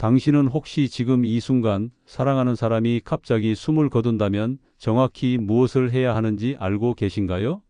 당신은 혹시 지금 이 순간 사랑하는 사람이 갑자기 숨을 거둔다면 정확히 무엇을 해야 하는지 알고 계신가요?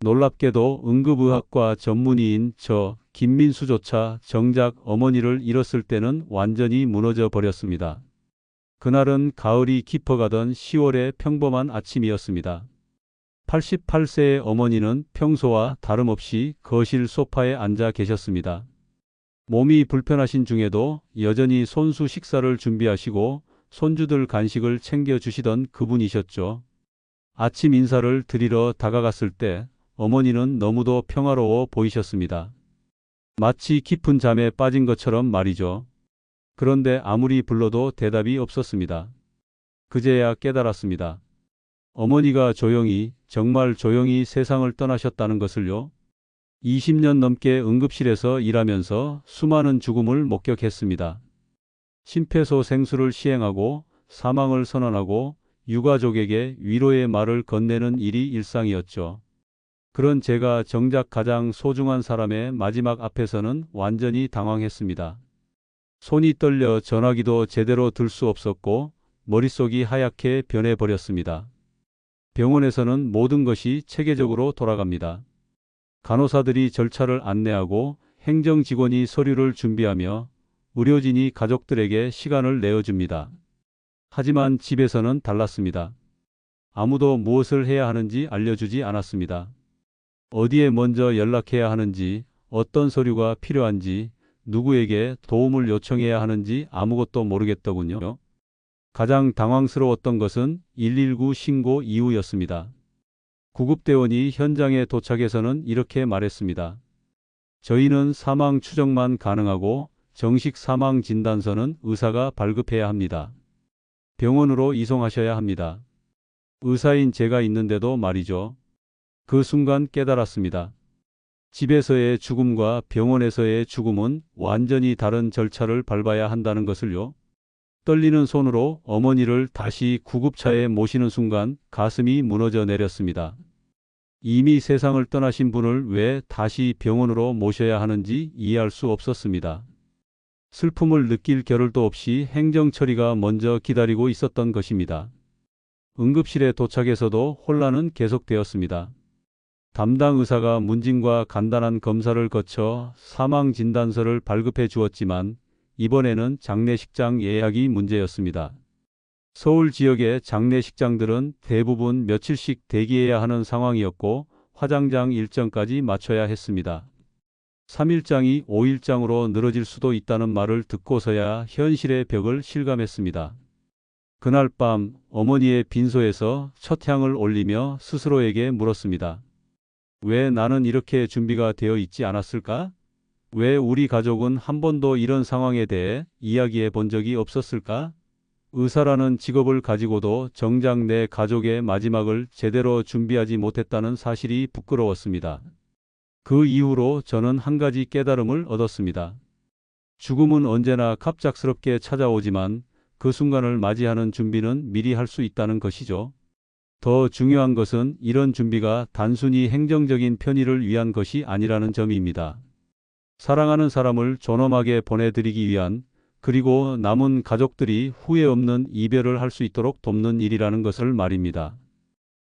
놀랍게도 응급의학과 전문의인 저 김민수조차 정작 어머니를 잃었을 때는 완전히 무너져 버렸습니다. 그날은 가을이 깊어가던 10월의 평범한 아침이었습니다. 88세의 어머니는 평소와 다름없이 거실 소파에 앉아 계셨습니다. 몸이 불편하신 중에도 여전히 손수 식사를 준비하시고 손주들 간식을 챙겨주시던 그분이셨죠. 아침 인사를 드리러 다가갔을 때 어머니는 너무도 평화로워 보이셨습니다. 마치 깊은 잠에 빠진 것처럼 말이죠. 그런데 아무리 불러도 대답이 없었습니다. 그제야 깨달았습니다. 어머니가 조용히, 정말 조용히 세상을 떠나셨다는 것을요. 20년 넘게 응급실에서 일하면서 수많은 죽음을 목격했습니다. 심폐소생술을 시행하고 사망을 선언하고 유가족에게 위로의 말을 건네는 일이 일상이었죠. 그런 제가 정작 가장 소중한 사람의 마지막 앞에서는 완전히 당황했습니다. 손이 떨려 전화기도 제대로 들 수 없었고 머릿속이 하얗게 변해버렸습니다. 병원에서는 모든 것이 체계적으로 돌아갑니다. 간호사들이 절차를 안내하고 행정직원이 서류를 준비하며 의료진이 가족들에게 시간을 내어줍니다. 하지만 집에서는 달랐습니다. 아무도 무엇을 해야 하는지 알려주지 않았습니다. 어디에 먼저 연락해야 하는지, 어떤 서류가 필요한지, 누구에게 도움을 요청해야 하는지 아무것도 모르겠더군요. 가장 당황스러웠던 것은 119 신고 이후였습니다. 구급대원이 현장에 도착해서는 이렇게 말했습니다. 저희는 사망 추정만 가능하고 정식 사망 진단서는 의사가 발급해야 합니다. 병원으로 이송하셔야 합니다. 의사인 제가 있는데도 말이죠. 그 순간 깨달았습니다. 집에서의 죽음과 병원에서의 죽음은 완전히 다른 절차를 밟아야 한다는 것을요. 떨리는 손으로 어머니를 다시 구급차에 모시는 순간 가슴이 무너져 내렸습니다. 이미 세상을 떠나신 분을 왜 다시 병원으로 모셔야 하는지 이해할 수 없었습니다. 슬픔을 느낄 겨를도 없이 행정 처리가 먼저 기다리고 있었던 것입니다. 응급실에 도착해서도 혼란은 계속되었습니다. 담당 의사가 문진과 간단한 검사를 거쳐 사망 진단서를 발급해 주었지만 이번에는 장례식장 예약이 문제였습니다. 서울 지역의 장례식장들은 대부분 며칠씩 대기해야 하는 상황이었고 화장장 일정까지 맞춰야 했습니다. 3일장이 5일장으로 늘어질 수도 있다는 말을 듣고서야 현실의 벽을 실감했습니다. 그날 밤 어머니의 빈소에서 첫 향을 올리며 스스로에게 물었습니다. 왜 나는 이렇게 준비가 되어 있지 않았을까? 왜 우리 가족은 한 번도 이런 상황에 대해 이야기해 본 적이 없었을까? 의사라는 직업을 가지고도 정작 내 가족의 마지막을 제대로 준비하지 못했다는 사실이 부끄러웠습니다. 그 이후로 저는 한 가지 깨달음을 얻었습니다. 죽음은 언제나 갑작스럽게 찾아오지만 그 순간을 맞이하는 준비는 미리 할 수 있다는 것이죠. 더 중요한 것은 이런 준비가 단순히 행정적인 편의를 위한 것이 아니라는 점입니다. 사랑하는 사람을 존엄하게 보내드리기 위한, 그리고 남은 가족들이 후회 없는 이별을 할 수 있도록 돕는 일이라는 것을 말입니다.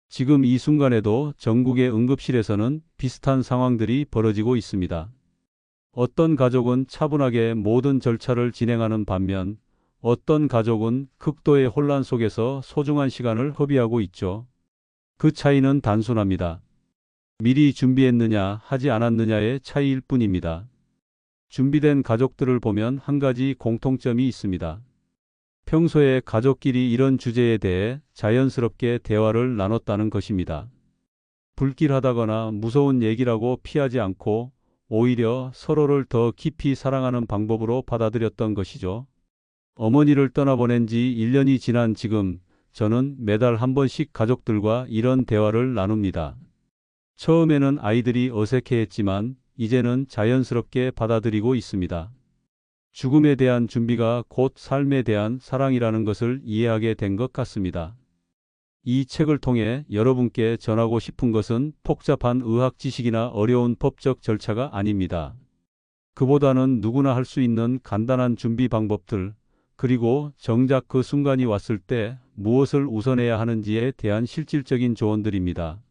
지금 이 순간에도 전국의 응급실에서는 비슷한 상황들이 벌어지고 있습니다. 어떤 가족은 차분하게 모든 절차를 진행하는 반면 어떤 가족은 극도의 혼란 속에서 소중한 시간을 허비하고 있죠. 그 차이는 단순합니다. 미리 준비했느냐 하지 않았느냐의 차이일 뿐입니다. 준비된 가족들을 보면 한 가지 공통점이 있습니다. 평소에 가족끼리 이런 주제에 대해 자연스럽게 대화를 나눴다는 것입니다. 불길하다거나 무서운 얘기라고 피하지 않고 오히려 서로를 더 깊이 사랑하는 방법으로 받아들였던 것이죠. 어머니를 떠나보낸 지 1년이 지난 지금 저는 매달 한 번씩 가족들과 이런 대화를 나눕니다. 처음에는 아이들이 어색해했지만 이제는 자연스럽게 받아들이고 있습니다. 죽음에 대한 준비가 곧 삶에 대한 사랑이라는 것을 이해하게 된 것 같습니다. 이 책을 통해 여러분께 전하고 싶은 것은 복잡한 의학 지식이나 어려운 법적 절차가 아닙니다. 그보다는 누구나 할 수 있는 간단한 준비 방법들, 그리고 정작 그 순간이 왔을 때 무엇을 우선해야 하는지에 대한 실질적인 조언들입니다.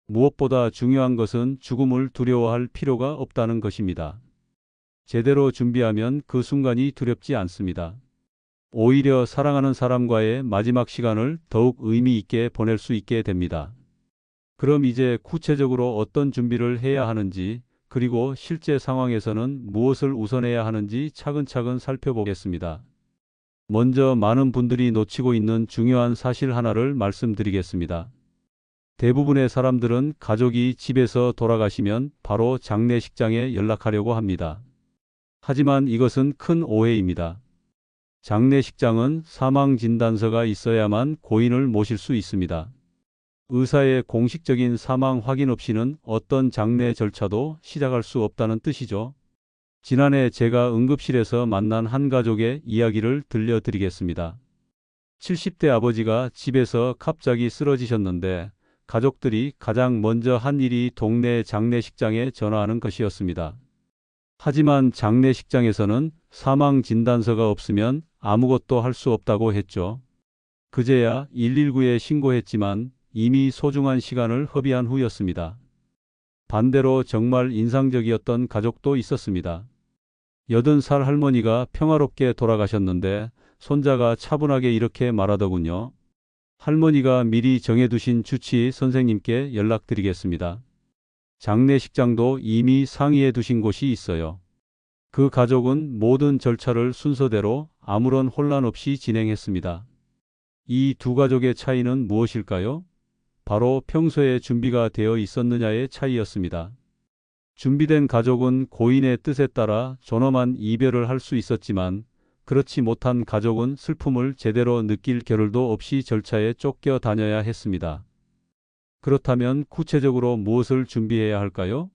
무엇보다 중요한 것은 죽음을 두려워할 필요가 없다는 것입니다. 제대로 준비하면 그 순간이 두렵지 않습니다. 오히려 사랑하는 사람과의 마지막 시간을 더욱 의미 있게 보낼 수 있게 됩니다. 그럼 이제 구체적으로 어떤 준비를 해야 하는지, 그리고 실제 상황에서는 무엇을 우선해야 하는지 차근차근 살펴보겠습니다. 먼저 많은 분들이 놓치고 있는 중요한 사실 하나를 말씀드리겠습니다. 대부분의 사람들은 가족이 집에서 돌아가시면 바로 장례식장에 연락하려고 합니다. 하지만 이것은 큰 오해입니다. 장례식장은 사망진단서가 있어야만 고인을 모실 수 있습니다. 의사의 공식적인 사망 확인 없이는 어떤 장례 절차도 시작할 수 없다는 뜻이죠. 지난해 제가 응급실에서 만난 한 가족의 이야기를 들려드리겠습니다. 70대 아버지가 집에서 갑자기 쓰러지셨는데 가족들이 가장 먼저 한 일이 동네 장례식장에 전화하는 것이었습니다. 하지만 장례식장에서는 사망 진단서가 없으면 아무것도 할 수 없다고 했죠. 그제야 119에 신고했지만 이미 소중한 시간을 허비한 후였습니다. 반대로 정말 인상적이었던 가족도 있었습니다. 80살 할머니가 평화롭게 돌아가셨는데 손자가 차분하게 이렇게 말하더군요. 할머니가 미리 정해두신 주치 선생님께 연락드리겠습니다. 장례식장도 이미 상의해 두신 곳이 있어요. 그 가족은 모든 절차를 순서대로 아무런 혼란 없이 진행했습니다. 이 두 가족의 차이는 무엇일까요? 바로 평소에 준비가 되어 있었느냐의 차이였습니다. 준비된 가족은 고인의 뜻에 따라 존엄한 이별을 할 수 있었지만 그렇지 못한 가족은 슬픔을 제대로 느낄 겨를도 없이 절차에 쫓겨 다녀야 했습니다. 그렇다면 구체적으로 무엇을 준비해야 할까요?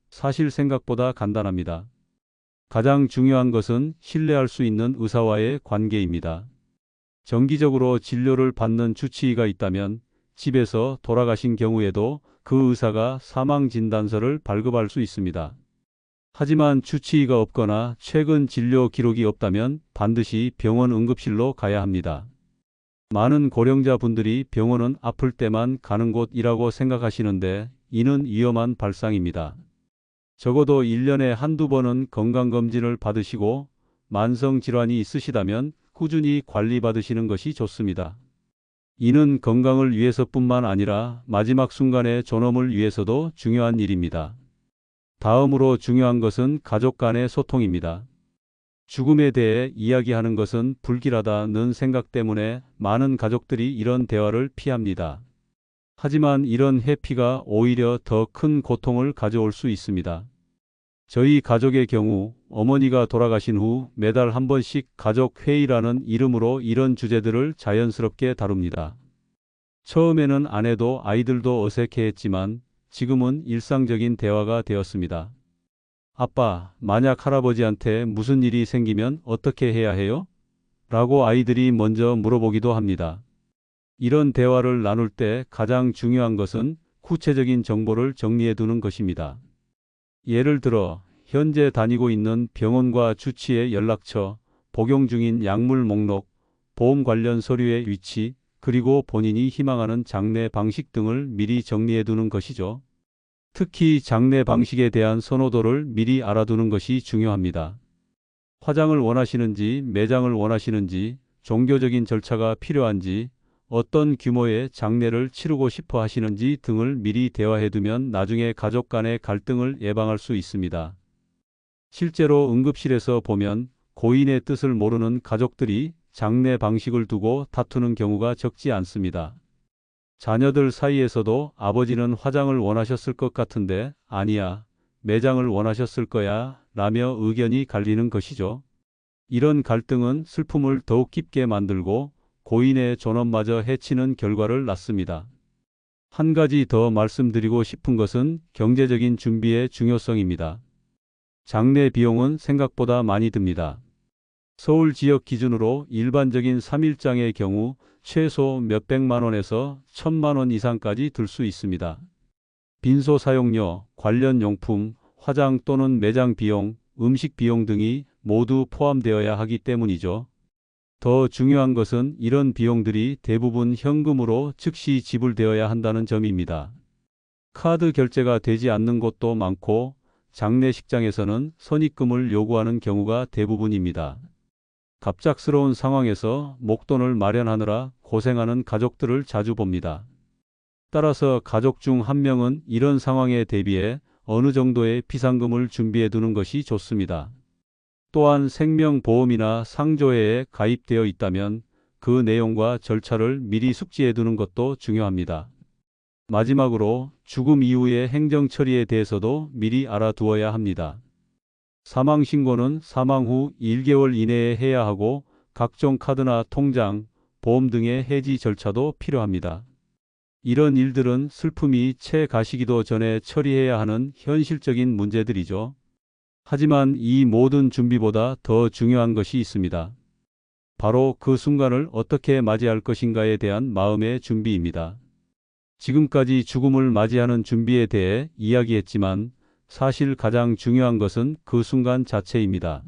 사실 생각보다 간단합니다. 가장 중요한 것은 신뢰할 수 있는 의사와의 관계입니다. 정기적으로 진료를 받는 주치의가 있다면 집에서 돌아가신 경우에도 그 의사가 사망진단서를 발급할 수 있습니다. 하지만 주치의가 없거나 최근 진료 기록이 없다면 반드시 병원 응급실로 가야 합니다. 많은 고령자 분들이 병원은 아플 때만 가는 곳이라고 생각하시는데 이는 위험한 발상입니다. 적어도 1년에 한두 번은 건강검진을 받으시고 만성질환이 있으시다면 꾸준히 관리받으시는 것이 좋습니다. 이는 건강을 위해서뿐만 아니라 마지막 순간의 존엄을 위해서도 중요한 일입니다. 다음으로 중요한 것은 가족 간의 소통입니다. 죽음에 대해 이야기하는 것은 불길하다는 생각 때문에 많은 가족들이 이런 대화를 피합니다. 하지만 이런 회피가 오히려 더 큰 고통을 가져올 수 있습니다. 저희 가족의 경우 어머니가 돌아가신 후 매달 한 번씩 가족회의라는 이름으로 이런 주제들을 자연스럽게 다룹니다. 처음에는 아내도 아이들도 어색해했지만 지금은 일상적인 대화가 되었습니다. 아빠, 만약 할아버지한테 무슨 일이 생기면 어떻게 해야 해요? 라고 아이들이 먼저 물어보기도 합니다. 이런 대화를 나눌 때 가장 중요한 것은 구체적인 정보를 정리해 두는 것입니다. 예를 들어 현재 다니고 있는 병원과 주치의 연락처, 복용 중인 약물 목록, 보험 관련 서류의 위치, 그리고 본인이 희망하는 장례 방식 등을 미리 정리해 두는 것이죠. 특히 장례 방식에 대한 선호도를 미리 알아두는 것이 중요합니다. 화장을 원하시는지, 매장을 원하시는지, 종교적인 절차가 필요한지, 어떤 규모의 장례를 치르고 싶어 하시는지 등을 미리 대화해두면 나중에 가족 간의 갈등을 예방할 수 있습니다. 실제로 응급실에서 보면 고인의 뜻을 모르는 가족들이 장례 방식을 두고 다투는 경우가 적지 않습니다. 자녀들 사이에서도 아버지는 화장을 원하셨을 것 같은데 아니야, 매장을 원하셨을 거야 라며 의견이 갈리는 것이죠. 이런 갈등은 슬픔을 더욱 깊게 만들고 고인의 존엄마저 해치는 결과를 낳습니다. 한 가지 더 말씀드리고 싶은 것은 경제적인 준비의 중요성입니다. 장례 비용은 생각보다 많이 듭니다. 서울 지역 기준으로 일반적인 3일장의 경우 최소 몇백만 원에서 1,000만 원 이상까지 들 수 있습니다. 빈소 사용료, 관련 용품, 화장 또는 매장 비용, 음식 비용 등이 모두 포함되어야 하기 때문이죠. 더 중요한 것은 이런 비용들이 대부분 현금으로 즉시 지불되어야 한다는 점입니다. 카드 결제가 되지 않는 곳도 많고 장례식장에서는 선입금을 요구하는 경우가 대부분입니다. 갑작스러운 상황에서 목돈을 마련하느라 고생하는 가족들을 자주 봅니다. 따라서 가족 중 한 명은 이런 상황에 대비해 어느 정도의 비상금을 준비해 두는 것이 좋습니다. 또한 생명보험이나 상조회에 가입되어 있다면 그 내용과 절차를 미리 숙지해 두는 것도 중요합니다. 마지막으로 죽음 이후의 행정 처리에 대해서도 미리 알아두어야 합니다. 사망 신고는 사망 후 1개월 이내에 해야 하고 각종 카드나 통장, 보험 등의 해지 절차도 필요합니다. 이런 일들은 슬픔이 채 가시기도 전에 처리해야 하는 현실적인 문제들이죠. 하지만 이 모든 준비보다 더 중요한 것이 있습니다. 바로 그 순간을 어떻게 맞이할 것인가에 대한 마음의 준비입니다. 지금까지 죽음을 맞이하는 준비에 대해 이야기했지만 사실 가장 중요한 것은 그 순간 자체입니다.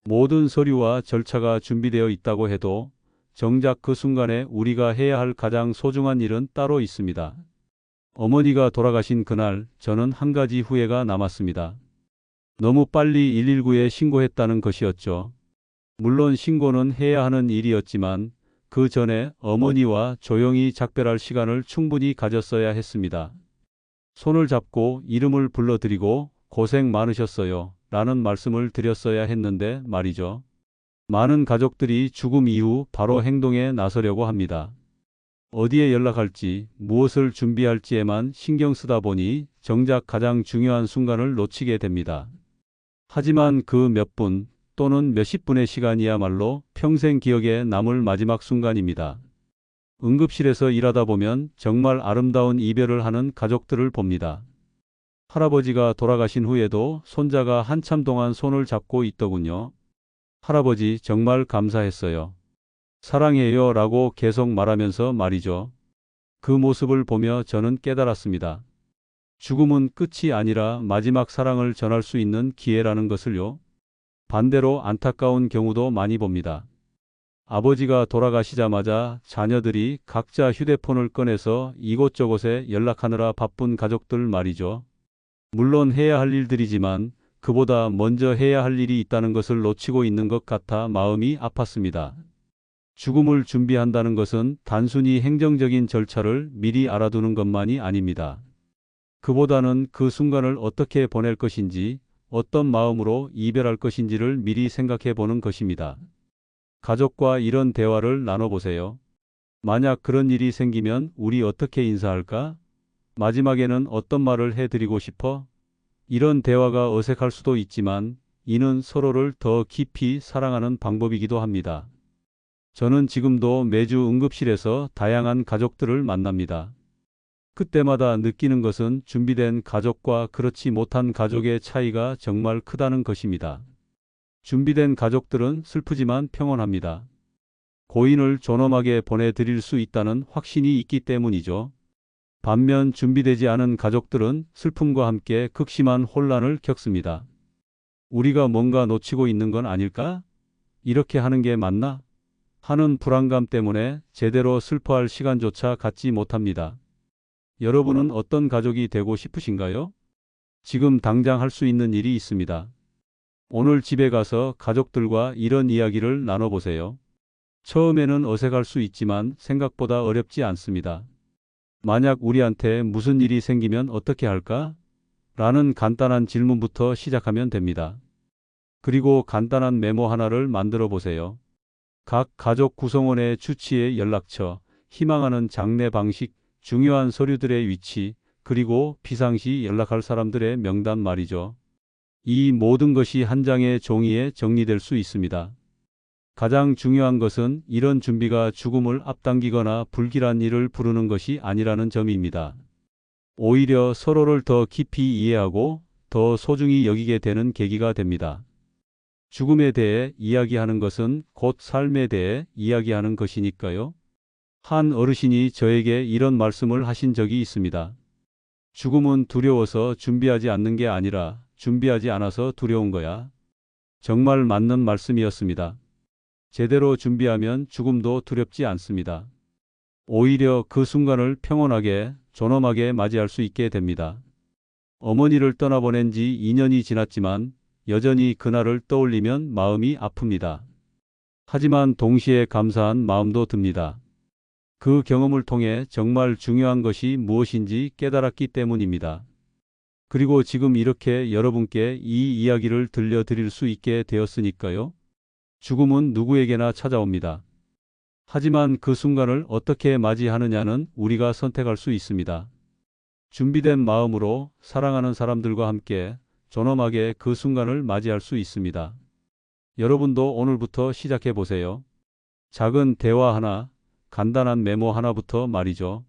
모든 서류와 절차가 준비되어 있다고 해도 정작 그 순간에 우리가 해야 할 가장 소중한 일은 따로 있습니다. 어머니가 돌아가신 그날 저는 한 가지 후회가 남았습니다. 너무 빨리 119에 신고했다는 것이었죠. 물론 신고는 해야 하는 일이었지만 그 전에 어머니와 조용히 작별할 시간을 충분히 가졌어야 했습니다. 손을 잡고 이름을 불러드리고 고생 많으셨어요 라는 말씀을 드렸어야 했는데 말이죠. 많은 가족들이 죽음 이후 바로 행동에 나서려고 합니다. 어디에 연락할지, 무엇을 준비할지에만 신경 쓰다 보니 정작 가장 중요한 순간을 놓치게 됩니다. 하지만 그 몇 분 또는 몇십 분의 시간이야말로 평생 기억에 남을 마지막 순간입니다. 응급실에서 일하다 보면 정말 아름다운 이별을 하는 가족들을 봅니다. 할아버지가 돌아가신 후에도 손자가 한참 동안 손을 잡고 있더군요. 할아버지 정말 감사했어요. 사랑해요 라고 계속 말하면서 말이죠. 그 모습을 보며 저는 깨달았습니다. 죽음은 끝이 아니라 마지막 사랑을 전할 수 있는 기회라는 것을요. 반대로 안타까운 경우도 많이 봅니다. 아버지가 돌아가시자마자 자녀들이 각자 휴대폰을 꺼내서 이곳저곳에 연락하느라 바쁜 가족들 말이죠. 물론 해야 할 일들이지만 그보다 먼저 해야 할 일이 있다는 것을 놓치고 있는 것 같아 마음이 아팠습니다. 죽음을 준비한다는 것은 단순히 행정적인 절차를 미리 알아두는 것만이 아닙니다. 그보다는 그 순간을 어떻게 보낼 것인지, 어떤 마음으로 이별할 것인지를 미리 생각해 보는 것입니다. 가족과 이런 대화를 나눠보세요. 만약 그런 일이 생기면 우리 어떻게 인사할까? 마지막에는 어떤 말을 해드리고 싶어? 이런 대화가 어색할 수도 있지만 이는 서로를 더 깊이 사랑하는 방법이기도 합니다. 저는 지금도 매주 응급실에서 다양한 가족들을 만납니다. 그때마다 느끼는 것은 준비된 가족과 그렇지 못한 가족의 차이가 정말 크다는 것입니다. 준비된 가족들은 슬프지만 평온합니다. 고인을 존엄하게 보내드릴 수 있다는 확신이 있기 때문이죠. 반면 준비되지 않은 가족들은 슬픔과 함께 극심한 혼란을 겪습니다. 우리가 뭔가 놓치고 있는 건 아닐까? 이렇게 하는 게 맞나? 하는 불안감 때문에 제대로 슬퍼할 시간조차 갖지 못합니다. 여러분은 어떤 가족이 되고 싶으신가요? 지금 당장 할 수 있는 일이 있습니다. 오늘 집에 가서 가족들과 이런 이야기를 나눠보세요. 처음에는 어색할 수 있지만 생각보다 어렵지 않습니다. 만약 우리한테 무슨 일이 생기면 어떻게 할까? 라는 간단한 질문부터 시작하면 됩니다. 그리고 간단한 메모 하나를 만들어 보세요. 각 가족 구성원의 주치의 연락처, 희망하는 장례 방식, 중요한 서류들의 위치, 그리고 비상시 연락할 사람들의 명단 말이죠. 이 모든 것이 한 장의 종이에 정리될 수 있습니다. 가장 중요한 것은 이런 준비가 죽음을 앞당기거나 불길한 일을 부르는 것이 아니라는 점입니다. 오히려 서로를 더 깊이 이해하고 더 소중히 여기게 되는 계기가 됩니다. 죽음에 대해 이야기하는 것은 곧 삶에 대해 이야기하는 것이니까요. 한 어르신이 저에게 이런 말씀을 하신 적이 있습니다. 죽음은 두려워서 준비하지 않는 게 아니라 준비하지 않아서 두려운 거야. 정말 맞는 말씀이었습니다. 제대로 준비하면 죽음도 두렵지 않습니다. 오히려 그 순간을 평온하게, 존엄하게 맞이할 수 있게 됩니다. 어머니를 떠나보낸 지 2년이 지났지만 여전히 그날을 떠올리면 마음이 아픕니다. 하지만 동시에 감사한 마음도 듭니다. 그 경험을 통해 정말 중요한 것이 무엇인지 깨달았기 때문입니다. 그리고 지금 이렇게 여러분께 이 이야기를 들려드릴 수 있게 되었으니까요. 죽음은 누구에게나 찾아옵니다. 하지만 그 순간을 어떻게 맞이하느냐는 우리가 선택할 수 있습니다. 준비된 마음으로 사랑하는 사람들과 함께 존엄하게 그 순간을 맞이할 수 있습니다. 여러분도 오늘부터 시작해 보세요. 작은 대화 하나, 간단한 메모 하나부터 말이죠.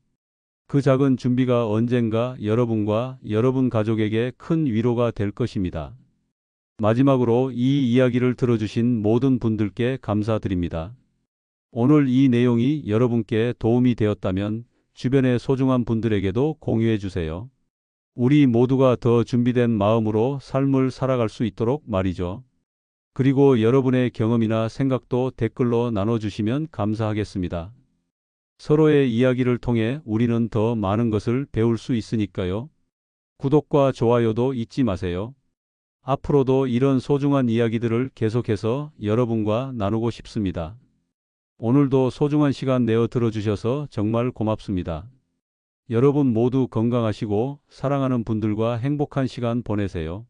그 작은 준비가 언젠가 여러분과 여러분 가족에게 큰 위로가 될 것입니다. 마지막으로 이 이야기를 들어주신 모든 분들께 감사드립니다. 오늘 이 내용이 여러분께 도움이 되었다면 주변의 소중한 분들에게도 공유해 주세요. 우리 모두가 더 준비된 마음으로 삶을 살아갈 수 있도록 말이죠. 그리고 여러분의 경험이나 생각도 댓글로 나눠주시면 감사하겠습니다. 서로의 이야기를 통해 우리는 더 많은 것을 배울 수 있으니까요. 구독과 좋아요도 잊지 마세요. 앞으로도 이런 소중한 이야기들을 계속해서 여러분과 나누고 싶습니다. 오늘도 소중한 시간 내어 들어주셔서 정말 고맙습니다. 여러분 모두 건강하시고 사랑하는 분들과 행복한 시간 보내세요.